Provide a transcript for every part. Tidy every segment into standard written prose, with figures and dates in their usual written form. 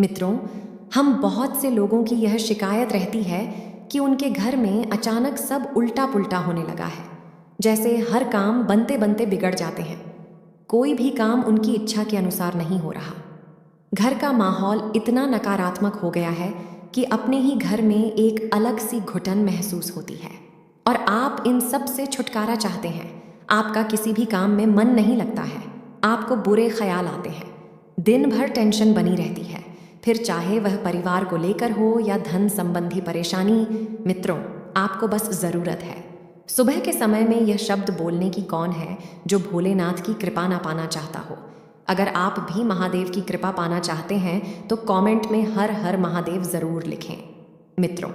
मित्रों, हम बहुत से लोगों की यह शिकायत रहती है कि उनके घर में अचानक सब उल्टा पुल्टा होने लगा है। जैसे हर काम बनते बनते बिगड़ जाते हैं। कोई भी काम उनकी इच्छा के अनुसार नहीं हो रहा। घर का माहौल इतना नकारात्मक हो गया है कि अपने ही घर में एक अलग सी घुटन महसूस होती है। और आप इन सब से छुटकारा चाहते हैं। आपका किसी भी काम में मन नहीं लगता है। आपको बुरे ख्याल आते हैं। दिन भर टेंशन बनी रहती है, फिर चाहे वह परिवार को लेकर हो या धन संबंधी परेशानी। मित्रों, आपको बस ज़रूरत है सुबह के समय में यह शब्द बोलने की। कौन है जो भोलेनाथ की कृपा ना पाना चाहता हो? अगर आप भी महादेव की कृपा पाना चाहते हैं तो कमेंट में हर हर महादेव ज़रूर लिखें। मित्रों,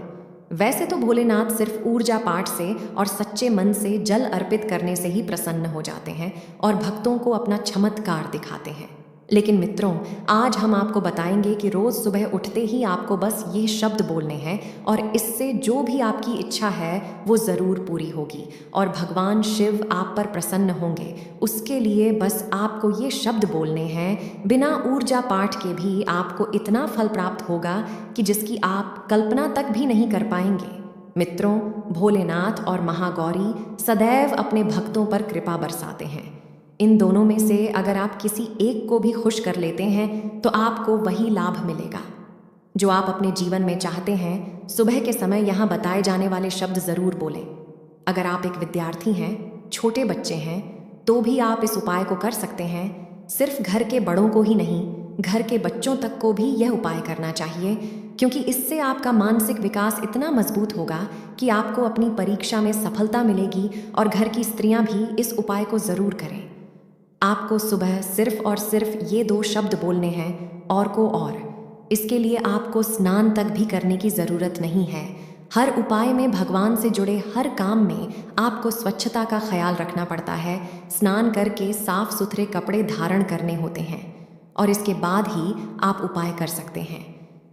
वैसे तो भोलेनाथ सिर्फ ऊर्जा पाठ से और सच्चे मन से जल अर्पित करने से ही प्रसन्न हो जाते हैं और भक्तों को अपना चमत्कार दिखाते हैं। लेकिन मित्रों, आज हम आपको बताएंगे कि रोज़ सुबह उठते ही आपको बस ये शब्द बोलने हैं और इससे जो भी आपकी इच्छा है वो ज़रूर पूरी होगी और भगवान शिव आप पर प्रसन्न होंगे। उसके लिए बस आपको ये शब्द बोलने हैं। बिना ऊर्जा पाठ के भी आपको इतना फल प्राप्त होगा कि जिसकी आप कल्पना तक भी नहीं कर पाएंगे। मित्रों, भोलेनाथ और महागौरी सदैव अपने भक्तों पर कृपा बरसाते हैं। इन दोनों में से अगर आप किसी एक को भी खुश कर लेते हैं तो आपको वही लाभ मिलेगा जो आप अपने जीवन में चाहते हैं। सुबह के समय यहाँ बताए जाने वाले शब्द ज़रूर बोलें। अगर आप एक विद्यार्थी हैं, छोटे बच्चे हैं, तो भी आप इस उपाय को कर सकते हैं। सिर्फ घर के बड़ों को ही नहीं, घर के बच्चों तक को भी यह उपाय करना चाहिए, क्योंकि इससे आपका मानसिक विकास इतना मजबूत होगा कि आपको अपनी परीक्षा में सफलता मिलेगी। और घर की स्त्रियां भी इस उपाय को ज़रूर करें। आपको सुबह सिर्फ और सिर्फ ये 2 शब्द बोलने हैं और को और। इसके लिए आपको स्नान तक भी करने की ज़रूरत नहीं है। हर उपाय में भगवान से जुड़े हर काम में आपको स्वच्छता का ख्याल रखना पड़ता है। स्नान करके साफ सुथरे कपड़े धारण करने होते हैं और इसके बाद ही आप उपाय कर सकते हैं।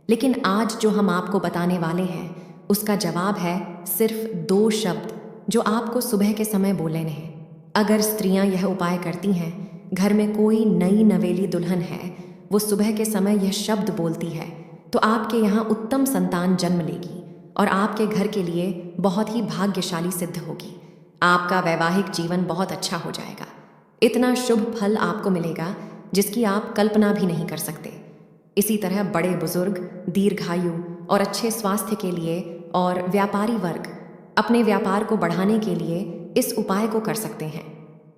लेकिन आज जो हम आपको बताने वाले हैं उसका जवाब है सिर्फ 2 शब्द जो आपको सुबह के समय बोलने हैं। अगर स्त्रियां यह उपाय करती हैं, घर में कोई नई नवेली दुल्हन है, वो सुबह के समय यह शब्द बोलती है, तो आपके यहाँ उत्तम संतान जन्म लेगी और आपके घर के लिए बहुत ही भाग्यशाली सिद्ध होगी। आपका वैवाहिक जीवन बहुत अच्छा हो जाएगा। इतना शुभ फल आपको मिलेगा जिसकी आप कल्पना भी नहीं कर सकते। इसी तरह बड़े बुजुर्ग दीर्घायु और अच्छे स्वास्थ्य के लिए और व्यापारी वर्ग अपने व्यापार को बढ़ाने के लिए इस उपाय को कर सकते हैं।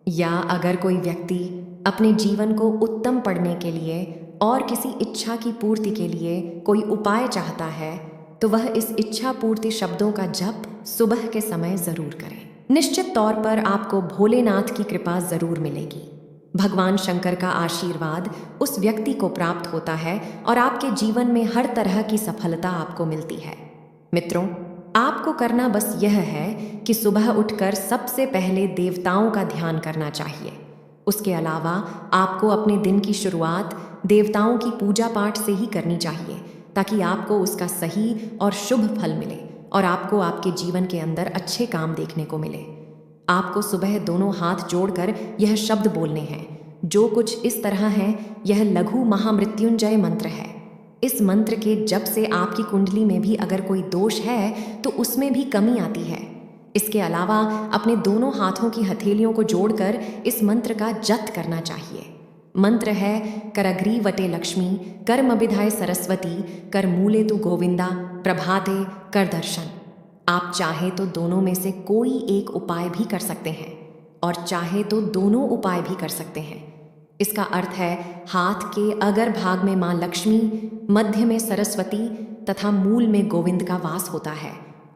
या अगर कोई व्यक्ति अपने जीवन को उत्तम पढ़ने के लिए और किसी इच्छा की पूर्ति के लिए कोई उपाय चाहता है तो वह इस इच्छा पूर्ति शब्दों का जप सुबह के समय ज़रूर करें। निश्चित तौर पर आपको भोलेनाथ की कृपा ज़रूर मिलेगी। भगवान शंकर का आशीर्वाद उस व्यक्ति को प्राप्त होता है और आपके जीवन में हर तरह की सफलता आपको मिलती है। मित्रों, आपको करना बस यह है कि सुबह उठकर सबसे पहले देवताओं का ध्यान करना चाहिए। उसके अलावा आपको अपने दिन की शुरुआत देवताओं की पूजा पाठ से ही करनी चाहिए ताकि आपको उसका सही और शुभ फल मिले और आपको आपके जीवन के अंदर अच्छे काम देखने को मिले। आपको सुबह दोनों हाथ जोड़कर यह शब्द बोलने हैं जो कुछ इस तरह हैं। यह लघु महामृत्युंजय मंत्र है। इस मंत्र के जप से आपकी कुंडली में भी अगर कोई दोष है तो उसमें भी कमी आती है। इसके अलावा अपने दोनों हाथों की हथेलियों को जोड़कर इस मंत्र का जप करना चाहिए। मंत्र है करग्रीवटे लक्ष्मी कर्मभिधाय सरस्वती कर मूले तु गोविंदा प्रभाते कर दर्शन। आप चाहे तो दोनों में से कोई एक उपाय भी कर सकते हैं और चाहे तो दोनों उपाय भी कर सकते हैं। इसका अर्थ है हाथ के अगर भाग में माँ लक्ष्मी, मध्य में सरस्वती तथा मूल में गोविंद का वास होता है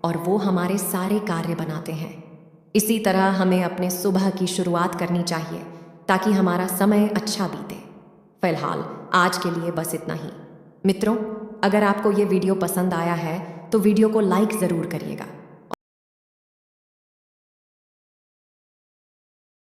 और वो हमारे सारे कार्य बनाते हैं। इसी तरह हमें अपने सुबह की शुरुआत करनी चाहिए ताकि हमारा समय अच्छा बीते। फिलहाल आज के लिए बस इतना ही। मित्रों, अगर आपको ये वीडियो पसंद आया है तो वीडियो को लाइक ज़रूर करिएगा।